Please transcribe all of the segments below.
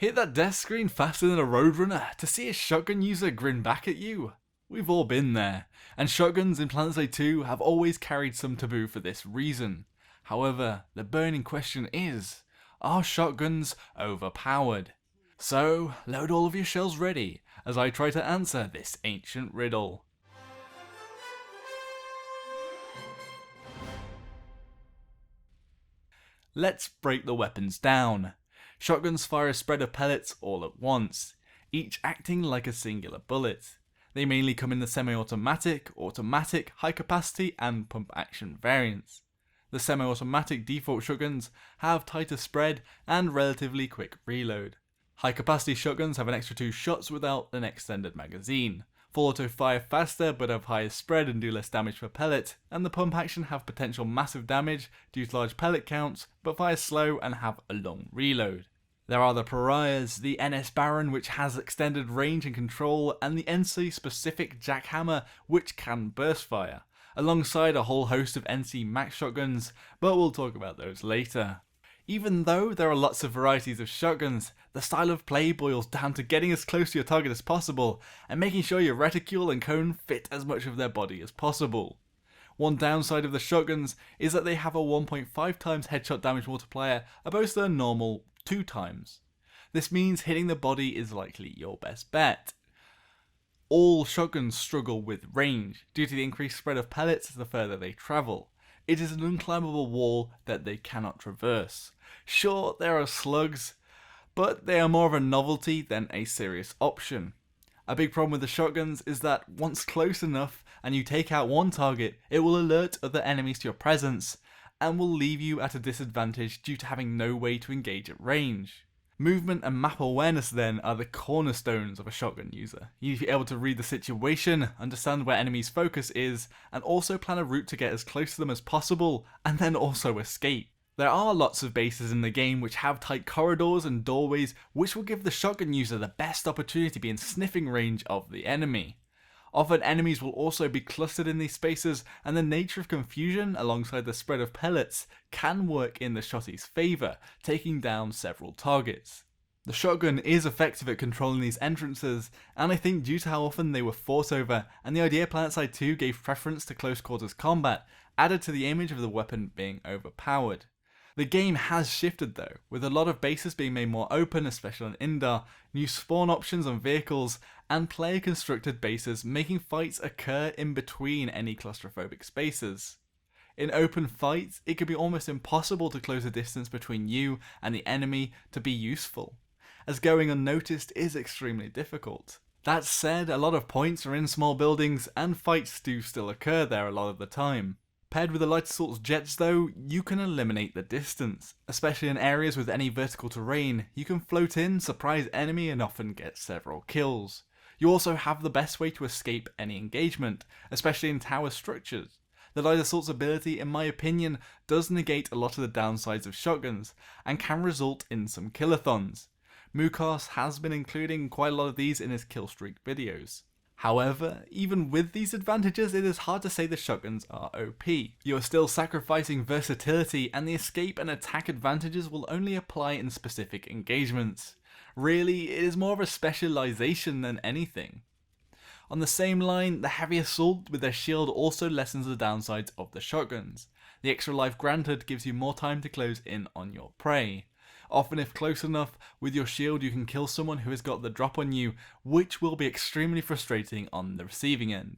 Hit that death screen faster than a roadrunner to see a shotgun user grin back at you? We've all been there, and shotguns in Planetside 2 have always carried some taboo for this reason. However, the burning question is, are shotguns overpowered? So, load all of your shells ready as I try to answer this ancient riddle. Let's break the weapons down. Shotguns fire a spread of pellets all at once, each acting like a singular bullet. They mainly come in the semi-automatic, automatic, high capacity and pump action variants. The semi-automatic default shotguns have tighter spread and relatively quick reload. High capacity shotguns have an extra 2 shots without an extended magazine. Full auto fire faster but have higher spread and do less damage per pellet, and the pump action have potential massive damage due to large pellet counts but fire slow and have a long reload. There are the pariahs, the NS Baron which has extended range and control, and the NC specific Jackhammer which can burst fire, alongside a whole host of NC Max shotguns, but we'll talk about those later. Even though there are lots of varieties of shotguns, the style of play boils down to getting as close to your target as possible and making sure your reticule and cone fit as much of their body as possible. One downside of the shotguns is that they have a 1.5 times headshot damage multiplier opposed to their normal 2 times. This means hitting the body is likely your best bet. All shotguns struggle with range due to the increased spread of pellets the further they travel. It is an unclimbable wall that they cannot traverse. Sure, there are slugs, but they are more of a novelty than a serious option. A big problem with the shotguns is that once close enough and you take out one target, it will alert other enemies to your presence and will leave you at a disadvantage due to having no way to engage at range. Movement and map awareness then are the cornerstones of a shotgun user. You need to be able to read the situation, understand where enemies' focus is, and also plan a route to get as close to them as possible, and then also escape. There are lots of bases in the game which have tight corridors and doorways which will give the shotgun user the best opportunity to be in sniffing range of the enemy. Often enemies will also be clustered in these spaces, and the nature of confusion alongside the spread of pellets can work in the shottie's favour, taking down several targets. The shotgun is effective at controlling these entrances, and I think due to how often they were fought over, and the idea Planetside 2 gave preference to close quarters combat, added to the image of the weapon being overpowered. The game has shifted though, with a lot of bases being made more open, especially on Indar, new spawn options on vehicles, and player constructed bases making fights occur in between any claustrophobic spaces. In open fights, it could be almost impossible to close the distance between you and the enemy to be useful, as going unnoticed is extremely difficult. That said, a lot of points are in small buildings, and fights do still occur there a lot of the time. Paired with the light assault jets though, you can eliminate the distance. Especially in areas with any vertical terrain, you can float in, surprise enemy and often get several kills. You also have the best way to escape any engagement, especially in tower structures. The light assault's ability, in my opinion, does negate a lot of the downsides of shotguns, and can result in some killathons. Mukos has been including quite a lot of these in his killstreak videos. However, even with these advantages, it is hard to say the shotguns are OP. You are still sacrificing versatility, and the escape and attack advantages will only apply in specific engagements. Really, it is more of a specialization than anything. On the same line, the heavy assault with their shield also lessens the downsides of the shotguns. The extra life granted gives you more time to close in on your prey. Often if close enough, with your shield you can kill someone who has got the drop on you, which will be extremely frustrating on the receiving end.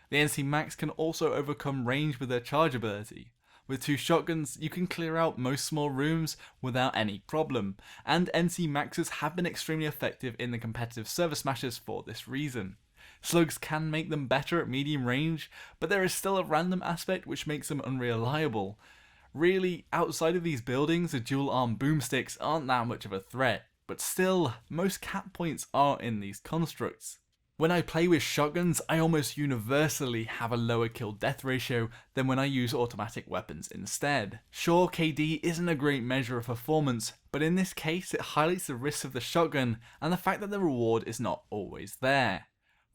The NC Max can also overcome range with their charge ability. With 2 shotguns, you can clear out most small rooms without any problem, and NC Maxes have been extremely effective in the competitive server smashes for this reason. Slugs can make them better at medium range, but there is still a random aspect which makes them unreliable. Really, outside of these buildings, the dual-arm boomsticks aren't that much of a threat, but still, most cap points are in these constructs. When I play with shotguns, I almost universally have a lower kill-death ratio than when I use automatic weapons instead. Sure, KD isn't a great measure of performance, but in this case it highlights the risks of the shotgun and the fact that the reward is not always there.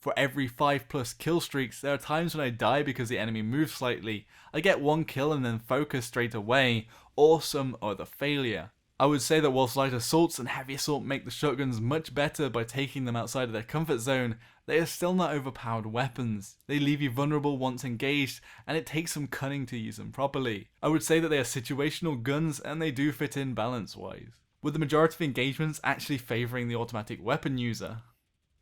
For every 5+ kill streaks, there are times when I die because the enemy moves slightly, I get 1 kill and then focus straight away, or some other failure. I would say that whilst light assaults and heavy assault make the shotguns much better by taking them outside of their comfort zone, they are still not overpowered weapons. They leave you vulnerable once engaged, and it takes some cunning to use them properly. I would say that they are situational guns, and they do fit in balance-wise, with the majority of engagements actually favouring the automatic weapon user.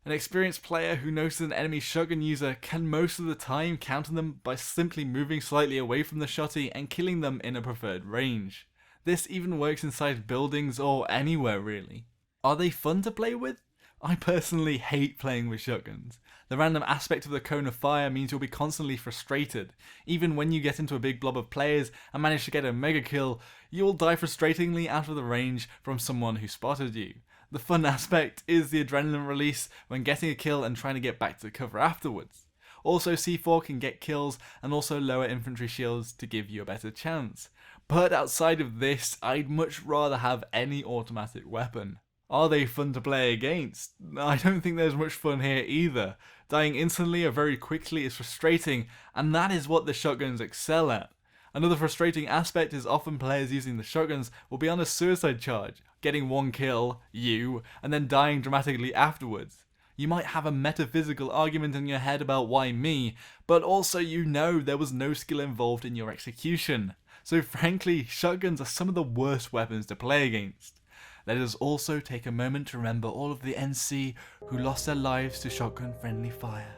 An experienced player who notices an enemy shotgun user can most of the time counter them by simply moving slightly away from the shotty and killing them in a preferred range. This even works inside buildings or anywhere really. Are they fun to play with? I personally hate playing with shotguns. The random aspect of the cone of fire means you'll be constantly frustrated. Even when you get into a big blob of players and manage to get a mega kill, you'll die frustratingly out of the range from someone who spotted you. The fun aspect is the adrenaline release when getting a kill and trying to get back to cover afterwards. Also, C4 can get kills and also lower infantry shields to give you a better chance. But outside of this, I'd much rather have any automatic weapon. Are they fun to play against? I don't think there's much fun here either. Dying instantly or very quickly is frustrating, and that is what the shotguns excel at. Another frustrating aspect is often players using the shotguns will be on a suicide charge, getting one kill, and then dying dramatically afterwards. You might have a metaphysical argument in your head about why me, but also you know there was no skill involved in your execution. So frankly, shotguns are some of the worst weapons to play against. Let us also take a moment to remember all of the NC who lost their lives to shotgun friendly fire.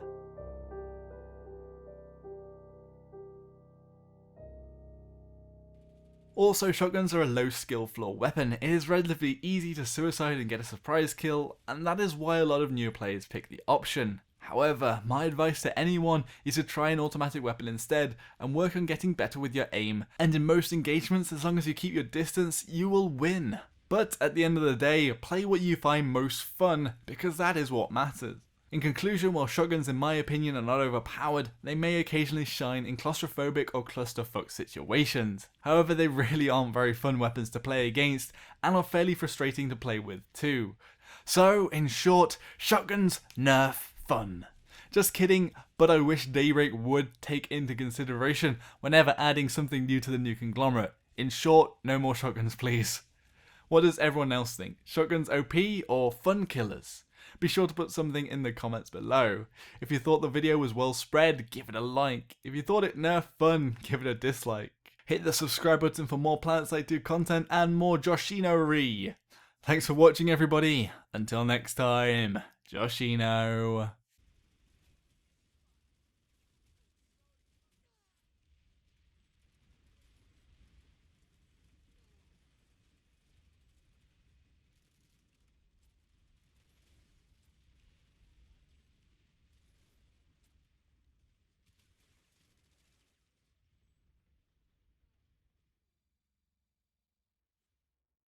Also, shotguns are a low skill floor weapon. It is relatively easy to suicide and get a surprise kill, and that is why a lot of newer players pick the option. However, my advice to anyone is to try an automatic weapon instead and work on getting better with your aim, and in most engagements, as long as you keep your distance, you will win. But at the end of the day, play what you find most fun, because that is what matters. In conclusion, while shotguns in my opinion are not overpowered, they may occasionally shine in claustrophobic or clusterfuck situations. However, they really aren't very fun weapons to play against, and are fairly frustrating to play with too. So, in short, shotguns nerf fun. Just kidding, but I wish Daybreak would take into consideration whenever adding something new to the new conglomerate. In short, no more shotguns please. What does everyone else think? Shotguns OP or fun killers? Be sure to put something in the comments below. If you thought the video was well spread, give it a like. If you thought it nerfed fun, give it a dislike. Hit the subscribe button for more Planetside 2 content and more Joshino-ry. Thanks for watching everybody. Until next time, Joshino.